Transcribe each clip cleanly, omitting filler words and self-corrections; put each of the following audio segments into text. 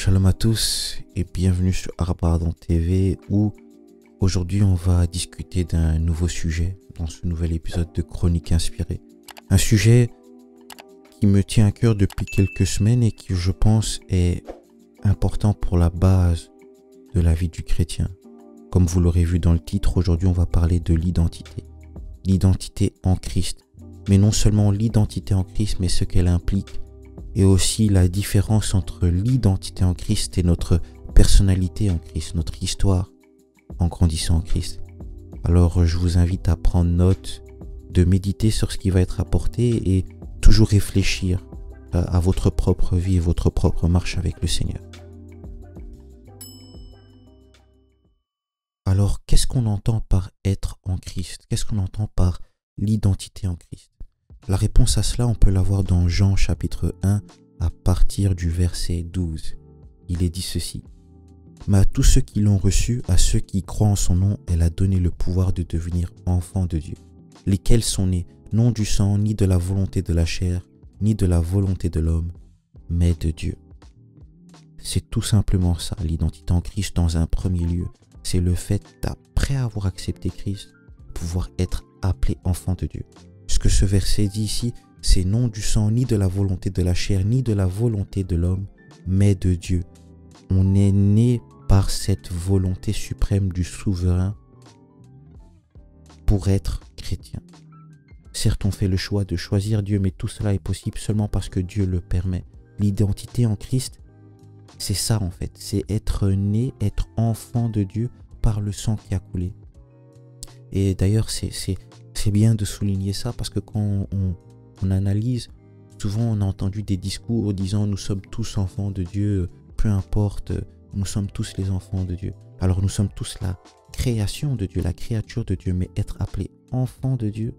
Shalom à tous et bienvenue sur Arbardon TV où aujourd'hui on va discuter d'un nouveau sujet dans ce nouvel épisode de Chroniques Inspirées. Un sujet qui me tient à cœur depuis quelques semaines et qui je pense est important pour la base de la vie du chrétien. Comme vous l'aurez vu dans le titre, aujourd'hui on va parler de l'identité. L'identité en Christ. Mais non seulement l'identité en Christ, mais ce qu'elle implique. Et aussi la différence entre l'identité en Christ et notre personnalité en Christ, notre histoire en grandissant en Christ. Alors je vous invite à prendre note, de méditer sur ce qui va être apporté et toujours réfléchir à votre propre vie et votre propre marche avec le Seigneur. Alors qu'est-ce qu'on entend par être en Christ? Qu'est-ce qu'on entend par l'identité en Christ? La réponse à cela, on peut la voir dans Jean chapitre 1 à partir du verset 12. Il est dit ceci. « Mais à tous ceux qui l'ont reçu, à ceux qui croient en son nom, elle a donné le pouvoir de devenir enfants de Dieu, lesquels sont nés non du sang, ni de la volonté de la chair, ni de la volonté de l'homme, mais de Dieu. » C'est tout simplement ça, l'identité en Christ dans un premier lieu. C'est le fait d'après avoir accepté Christ, pouvoir être appelé enfant de Dieu. Ce que ce verset dit ici, c'est non du sang, ni de la volonté de la chair, ni de la volonté de l'homme, mais de Dieu. On est né par cette volonté suprême du souverain pour être chrétien. Certes, on fait le choix de choisir Dieu, mais tout cela est possible seulement parce que Dieu le permet. L'identité en Christ, c'est ça en fait. C'est être né, être enfant de Dieu par le sang qui a coulé. Et d'ailleurs, c'est bien de souligner ça parce que quand on analyse, souvent on a entendu des discours disant nous sommes tous enfants de Dieu, peu importe, nous sommes tous les enfants de Dieu. Alors nous sommes tous la création de Dieu, la créature de Dieu, mais être appelé enfant de Dieu,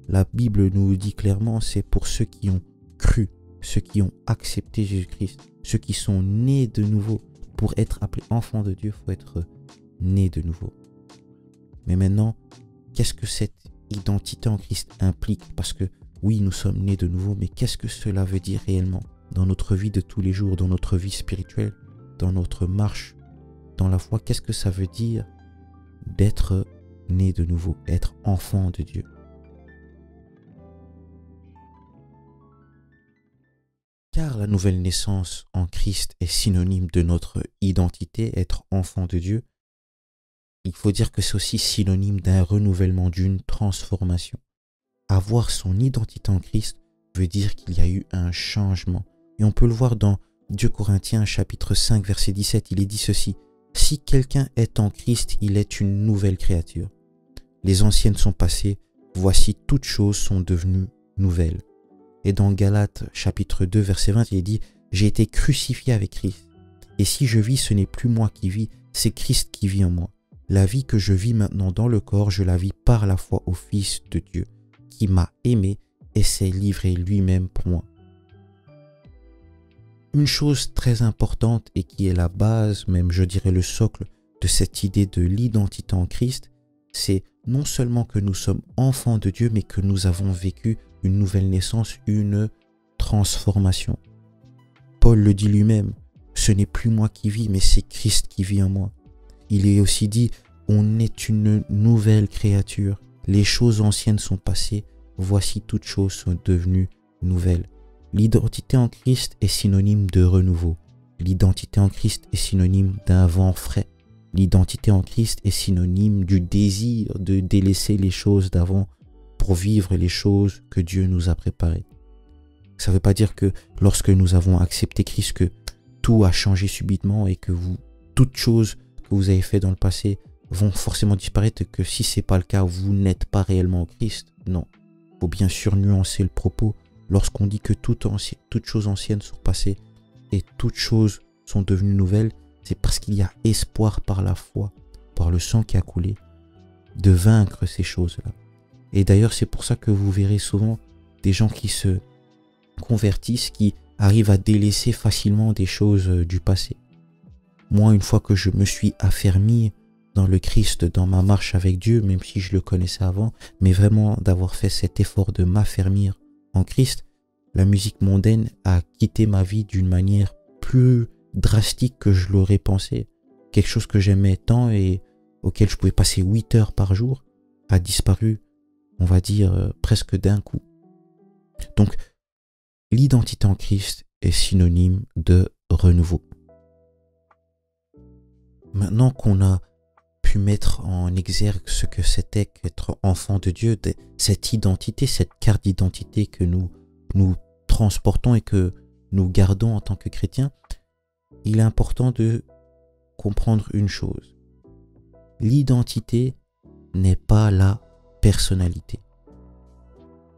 la Bible nous dit clairement, c'est pour ceux qui ont cru, ceux qui ont accepté Jésus-Christ, ceux qui sont nés de nouveau. Pour être appelé enfant de Dieu, il faut être né de nouveau. Mais maintenant, qu'est-ce que cette identité en Christ implique? Parce que oui, nous sommes nés de nouveau, mais qu'est-ce que cela veut dire réellement dans notre vie de tous les jours, dans notre vie spirituelle, dans notre marche, dans la foi? Qu'est-ce que ça veut dire d'être né de nouveau, être enfant de Dieu? Car la nouvelle naissance en Christ est synonyme de notre identité, être enfant de Dieu. Il faut dire que c'est aussi synonyme d'un renouvellement, d'une transformation. Avoir son identité en Christ veut dire qu'il y a eu un changement. Et on peut le voir dans 2 Corinthiens chapitre 5 verset 17, il est dit ceci. « Si quelqu'un est en Christ, il est une nouvelle créature. Les anciennes sont passées, voici toutes choses sont devenues nouvelles. » Et dans Galates chapitre 2 verset 20, il est dit « J'ai été crucifié avec Christ. Et si je vis, ce n'est plus moi qui vis, c'est Christ qui vit en moi. La vie que je vis maintenant dans le corps, je la vis par la foi au Fils de Dieu, qui m'a aimé et s'est livré lui-même pour moi. » Une chose très importante et qui est la base, même je dirais le socle de cette idée de l'identité en Christ, c'est non seulement que nous sommes enfants de Dieu, mais que nous avons vécu une nouvelle naissance, une transformation. Paul le dit lui-même, ce n'est plus moi qui vis, mais c'est Christ qui vit en moi. Il est aussi dit, on est une nouvelle créature. Les choses anciennes sont passées, voici toutes choses sont devenues nouvelles. L'identité en Christ est synonyme de renouveau. L'identité en Christ est synonyme d'un vent frais. L'identité en Christ est synonyme du désir de délaisser les choses d'avant pour vivre les choses que Dieu nous a préparées. Ça ne veut pas dire que lorsque nous avons accepté Christ, que tout a changé subitement et que toutes choses que vous avez fait dans le passé vont forcément disparaître, que si ce n'est pas le cas, vous n'êtes pas réellement en Christ. Non, il faut bien sûr nuancer le propos. Lorsqu'on dit que toutes choses anciennes sont passées et toutes choses sont devenues nouvelles, c'est parce qu'il y a espoir par la foi, par le sang qui a coulé, de vaincre ces choses-là. Et d'ailleurs, c'est pour ça que vous verrez souvent des gens qui se convertissent, qui arrivent à délaisser facilement des choses du passé. Moi, une fois que je me suis affermi dans le Christ, dans ma marche avec Dieu, même si je le connaissais avant, mais vraiment d'avoir fait cet effort de m'affermir en Christ, la musique mondaine a quitté ma vie d'une manière plus drastique que je l'aurais pensé. Quelque chose que j'aimais tant et auquel je pouvais passer 8 heures par jour a disparu, on va dire, presque d'un coup. Donc, l'identité en Christ est synonyme de renouveau. Maintenant qu'on a pu mettre en exergue ce que c'était qu'être enfant de Dieu, cette identité, cette carte d'identité que nous transportons et que nous gardons en tant que chrétiens, il est important de comprendre une chose. L'identité n'est pas la personnalité.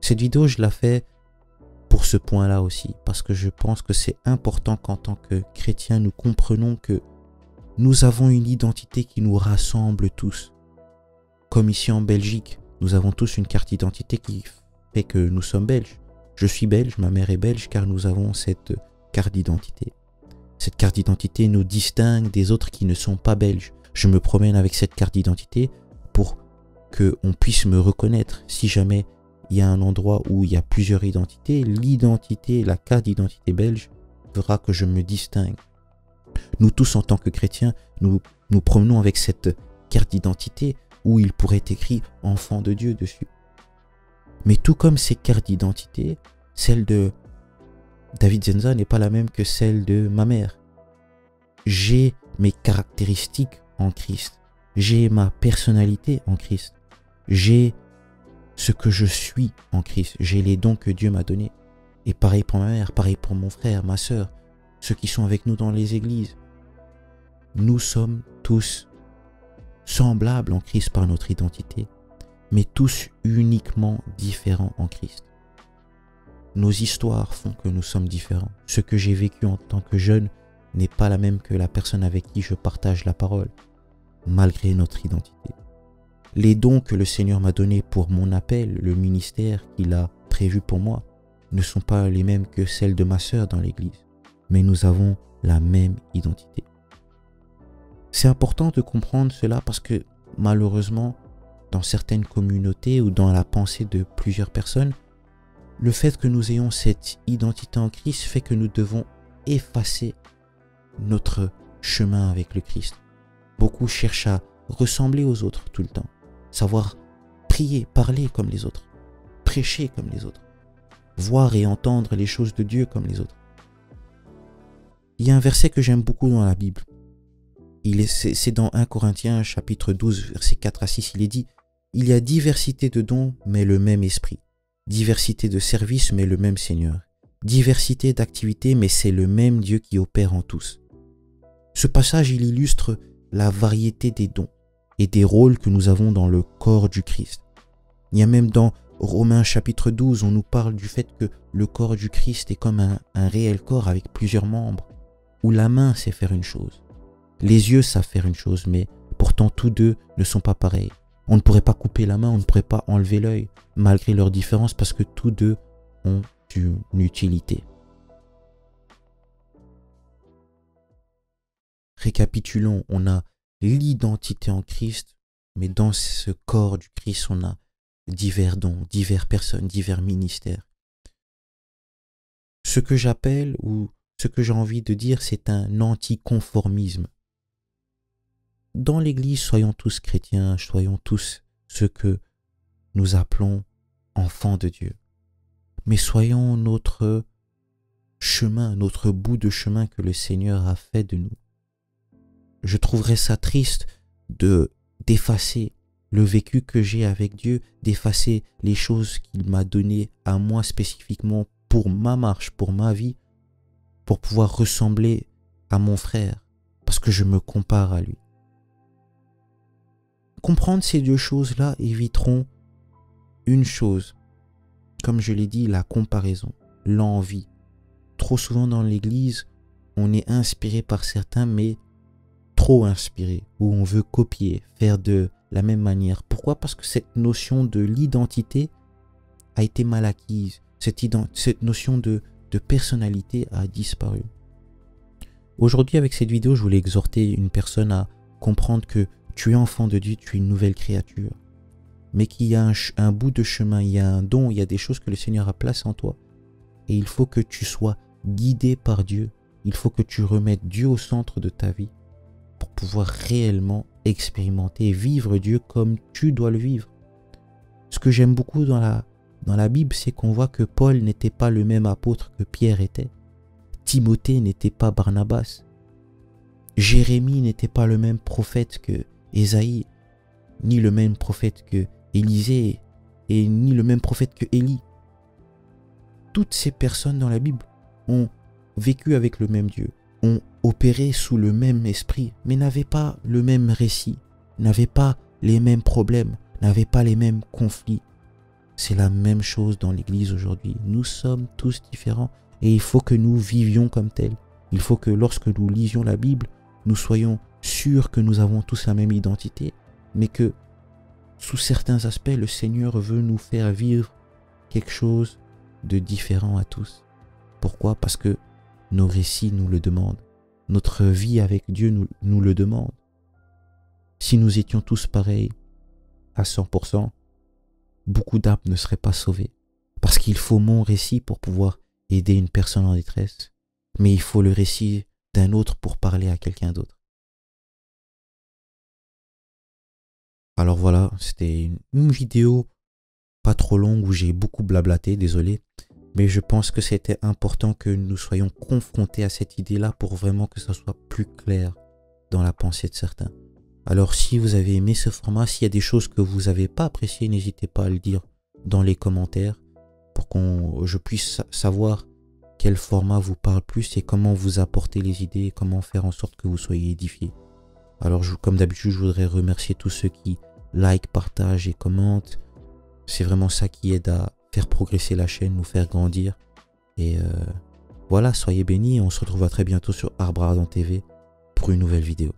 Cette vidéo, je la fais pour ce point-là aussi, parce que je pense que c'est important qu'en tant que chrétiens, nous comprenons que nous avons une identité qui nous rassemble tous. Comme ici en Belgique, nous avons tous une carte d'identité qui fait que nous sommes belges. Je suis belge, ma mère est belge, car nous avons cette carte d'identité. Cette carte d'identité nous distingue des autres qui ne sont pas belges. Je me promène avec cette carte d'identité pour qu'on puisse me reconnaître. Si jamais il y a un endroit où il y a plusieurs identités, l'identité, la carte d'identité belge fera que je me distingue. Nous tous, en tant que chrétiens, nous promenons avec cette carte d'identité où il pourrait être écrit « Enfant de Dieu » dessus. Mais tout comme ces cartes d'identité, celle de David Zenza n'est pas la même que celle de ma mère. J'ai mes caractéristiques en Christ. J'ai ma personnalité en Christ. J'ai ce que je suis en Christ. J'ai les dons que Dieu m'a donnés. Et pareil pour ma mère, pareil pour mon frère, ma sœur, ceux qui sont avec nous dans les églises. Nous sommes tous semblables en Christ par notre identité, mais tous uniquement différents en Christ. Nos histoires font que nous sommes différents. Ce que j'ai vécu en tant que jeune n'est pas la même que la personne avec qui je partage la parole, malgré notre identité. Les dons que le Seigneur m'a donnés pour mon appel, le ministère qu'il a prévu pour moi, ne sont pas les mêmes que celles de ma sœur dans l'église, mais nous avons la même identité. C'est important de comprendre cela parce que malheureusement, dans certaines communautés ou dans la pensée de plusieurs personnes, le fait que nous ayons cette identité en Christ fait que nous devons effacer notre chemin avec le Christ. Beaucoup cherchent à ressembler aux autres tout le temps, savoir prier, parler comme les autres, prêcher comme les autres, voir et entendre les choses de Dieu comme les autres. Il y a un verset que j'aime beaucoup dans la Bible. C'est dans 1 Corinthiens chapitre 12, versets 4 à 6, il est dit « Il y a diversité de dons, mais le même esprit. Diversité de services, mais le même Seigneur. Diversité d'activités, mais c'est le même Dieu qui opère en tous. » Ce passage, il illustre la variété des dons et des rôles que nous avons dans le corps du Christ. Il y a même dans Romains chapitre 12, on nous parle du fait que le corps du Christ est comme un réel corps avec plusieurs membres, où la main sait faire une chose. Les yeux savent faire une chose, mais pourtant tous deux ne sont pas pareils. On ne pourrait pas couper la main, on ne pourrait pas enlever l'œil, malgré leurs différences, parce que tous deux ont une utilité. Récapitulons, on a l'identité en Christ, mais dans ce corps du Christ, on a divers dons, diverses personnes, divers ministères. Ce que j'appelle, ou ce que j'ai envie de dire, c'est un anticonformisme. Dans l'Église, soyons tous chrétiens, soyons tous ceux que nous appelons enfants de Dieu. Mais soyons notre chemin, notre bout de chemin que le Seigneur a fait de nous. Je trouverais ça triste d'effacer le vécu que j'ai avec Dieu, d'effacer les choses qu'il m'a données à moi spécifiquement pour ma marche, pour ma vie, pour pouvoir ressembler à mon frère, parce que je me compare à lui. Comprendre ces deux choses-là éviteront une chose, comme je l'ai dit, la comparaison, l'envie. Trop souvent dans l'Église, on est inspiré par certains, mais trop inspiré, où on veut copier, faire de la même manière. Pourquoi? Parce que cette notion de l'identité a été mal acquise. Cette notion de personnalité a disparu. Aujourd'hui, avec cette vidéo, je voulais exhorter une personne à comprendre que tu es enfant de Dieu, tu es une nouvelle créature. Mais qu'il y a un bout de chemin, il y a un don, il y a des choses que le Seigneur a placées en toi. Et il faut que tu sois guidé par Dieu. Il faut que tu remettes Dieu au centre de ta vie pour pouvoir réellement expérimenter et vivre Dieu comme tu dois le vivre. Ce que j'aime beaucoup dans la Bible, c'est qu'on voit que Paul n'était pas le même apôtre que Pierre était. Timothée n'était pas Barnabas. Jérémie n'était pas le même prophète que Ésaïe, ni le même prophète que Élisée, et ni le même prophète que Élie. Toutes ces personnes dans la Bible ont vécu avec le même Dieu, ont opéré sous le même esprit, mais n'avaient pas le même récit, n'avaient pas les mêmes problèmes, n'avaient pas les mêmes conflits. C'est la même chose dans l'Église aujourd'hui. Nous sommes tous différents et il faut que nous vivions comme tels. Il faut que lorsque nous lisions la Bible, nous soyons sûrs que nous avons tous la même identité, mais que sous certains aspects, le Seigneur veut nous faire vivre quelque chose de différent à tous. Pourquoi? Parce que nos récits nous le demandent. Notre vie avec Dieu nous le demande. Si nous étions tous pareils à 100%, beaucoup d'âmes ne seraient pas sauvées. Parce qu'il faut mon récit pour pouvoir aider une personne en détresse. Mais il faut le récit d'un autre pour parler à quelqu'un d'autre. Alors voilà, c'était une vidéo pas trop longue où j'ai beaucoup blablaté, désolé. Mais je pense que c'était important que nous soyons confrontés à cette idée-là pour vraiment que ça soit plus clair dans la pensée de certains. Alors si vous avez aimé ce format, s'il y a des choses que vous n'avez pas appréciées, n'hésitez pas à le dire dans les commentaires pour que je puisse savoir quel format vous parle plus et comment vous apporter les idées, comment faire en sorte que vous soyez édifiés. Alors comme d'habitude, je voudrais remercier tous ceux qui like, partagent et commentent. C'est vraiment ça qui aide à faire progresser la chaîne, nous faire grandir. Et voilà, soyez bénis et on se retrouve à très bientôt sur Arbre Ardent TV pour une nouvelle vidéo.